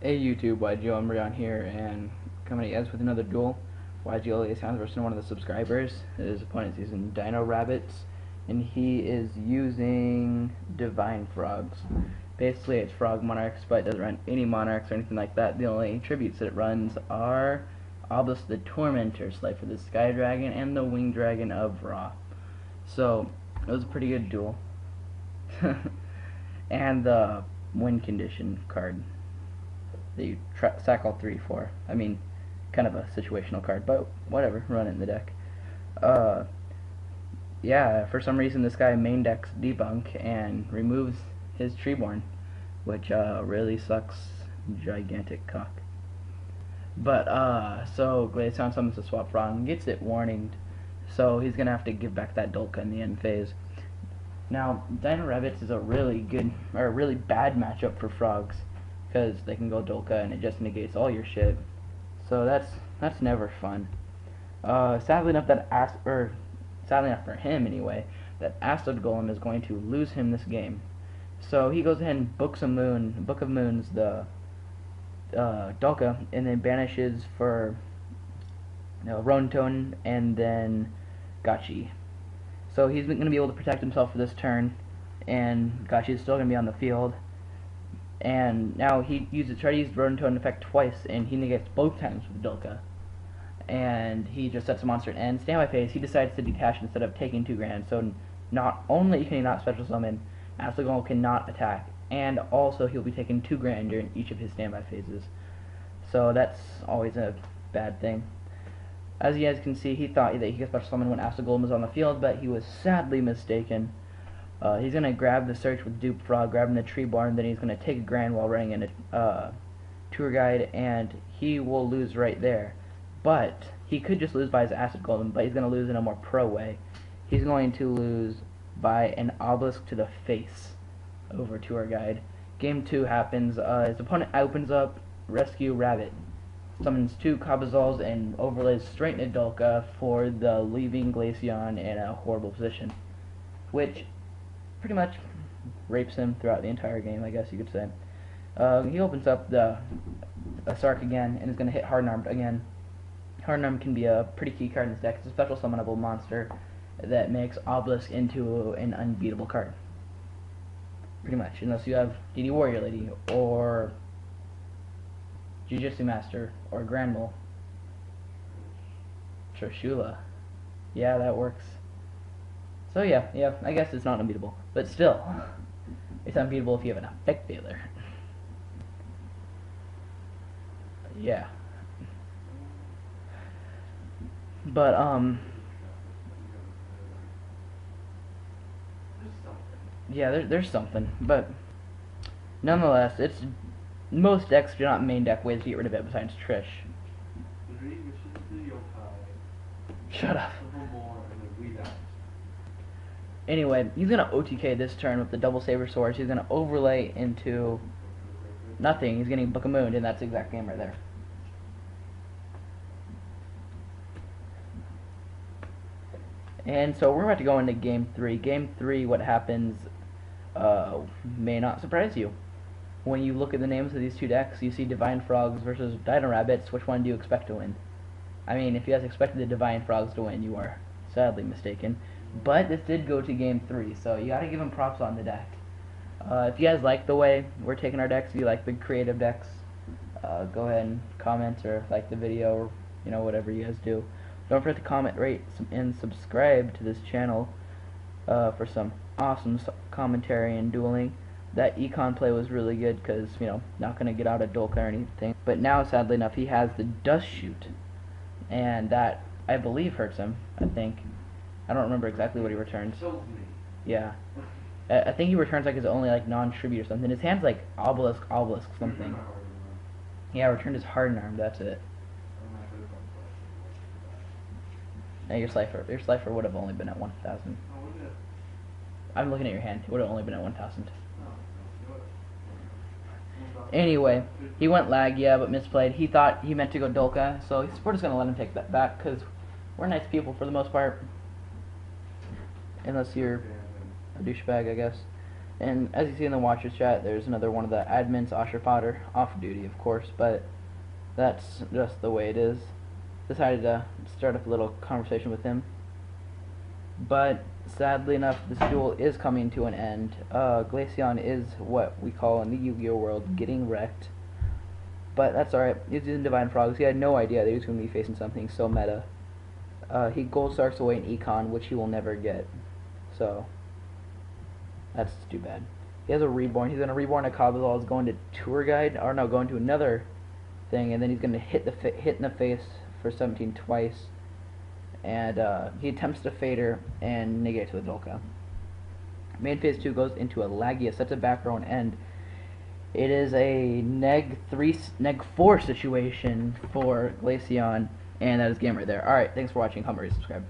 Hey YouTube, YGOumbreon here, and coming at you guys with another duel. YGO sounds versus one of the subscribers. His opponent's using Dino Rabbits, and he is using Divine Frogs. Basically, it's Frog Monarchs, but it doesn't run any Monarchs or anything like that. The only tributes that it runs are Obelisk the Tormentor, Slifer the Sky Dragon, and the Winged Dragon of Ra. So, it was a pretty good duel. And the win condition card that you sack all 3 for. I mean, kind of a situational card, but whatever, run it in the deck. Yeah, for some reason this guy main decks Debunk and removes his Treeborn, which really sucks gigantic cock. But so Glaceon summons the swap Frog, gets it warninged, so he's gonna have to give back that Dolka in the end phase. Now, Dino Rabbits is a really good, or a really bad matchup for Frogs, because they can go Dolka and it just negates all your shit. So that's never fun. Sadly enough sadly enough for him anyway, that Acid Golem is going to lose him this game. So he goes ahead and Book of Moons the Dolka, and then banishes for Rontone and then Gachi. So he's going to be able to protect himself for this turn, and Gachi is still going to be on the field. And now he tries to use Rontone effect twice, and he negates both times with Dolka. And he just sets a monster and ends. Standby phase, he decides to detach instead of taking 2 grand. So not only can he not special summon, Acid Golem cannot attack, and also he'll be taking 2 grand during each of his standby phases. So that's always a bad thing. As you guys can see, he thought that he could special summon when Acid Golem was on the field, but he was sadly mistaken. He's going to grab the search with Dupe Frog, grabbing the Treeborn, then he's going to take a grand while running in a tour guide, and he will lose right there. But he could just lose by his Acid Golem, but he's going to lose in a more pro way. He's going to lose by an Obelisk to the face over tour guide. Game 2 happens. His opponent opens up Rescue Rabbit, summons 2 Cabazals, and overlays straight into Dolka for the leaving Glaceon in a horrible position, which pretty much rapes him throughout the entire game, I guess you could say. He opens up the Sark again and is going to hit Hardened Armed again. Hardened Armed can be a pretty key card in this deck. It's a special summonable monster that makes Obelisk into an unbeatable card. Pretty much, unless you have DD Warrior Lady, or Jujutsu Master, or Granmole. Trishula. Yeah, that works. So yeah, I guess it's not unbeatable. But still, it's unbeatable if you have an effect failure. Yeah. But, yeah, there's something. But, nonetheless, most decks do not main deck ways to get rid of it besides Trish. Shut up. Anyway, he's going to OTK this turn with the double Saber Swords. He's going to overlay into nothing. He's getting Book of Moon, and that's the exact game right there. And so we're about to go into Game 3. Game 3, what happens may not surprise you. When you look at the names of these 2 decks, you see Divine Frogs versus Dino Rabbits. Which one do you expect to win? I mean, if you guys expected the Divine Frogs to win, you are sadly mistaken. But this did go to Game 3, so you gotta give him props on the deck. If you guys like the way we're taking our decks, if you like big creative decks, go ahead and comment or like the video, or whatever you guys do. Don't forget to comment, rate, and subscribe to this channel for some awesome commentary and dueling. That Econ play was really good because, not going to get out of Dolka or anything. But now, sadly enough, he has the Dust Shoot, and that, I believe, hurts him, I think. I don't remember exactly what he returns. Yeah. I think he returns like his only non-tribute or something. His hand's like Obelisk something. Yeah, returned his Hardened Arm, that's it. Now your Slifer would have only been at 1,000. I'm looking at your hand. It would have only been at 1,000. Anyway, he went lag, yeah, but misplayed. He thought he meant to go Dolka, so we're just going to let him take that back, because we're nice people for the most part. Unless you're a douchebag, I guess. And as you see in the Watchers chat, there's another one of the admins, Osher Potter, off duty, of course, but that's just the way it is. Decided to start up a little conversation with him. But sadly enough, this duel is coming to an end. Glaceon is what we call in the Yu-Gi-Oh world getting wrecked. But that's alright. He's using Divine Frogs. He had no idea that he was going to be facing something so meta. He Gold Starks away in Econ, which he will never get. So, that's too bad. He has a Reborn. He's going to Reborn a Kabazal. He's going to Tour Guide. Or no, going to another thing. And then he's going to hit in the face for 17 twice. And he attempts to Fader and negate to the Dolka. Main phase 2 goes into a Lagius. That's a back row and end. It is a neg 4 situation for Glaceon, and that is game right there. Alright, thanks for watching. Comment, rate, subscribe.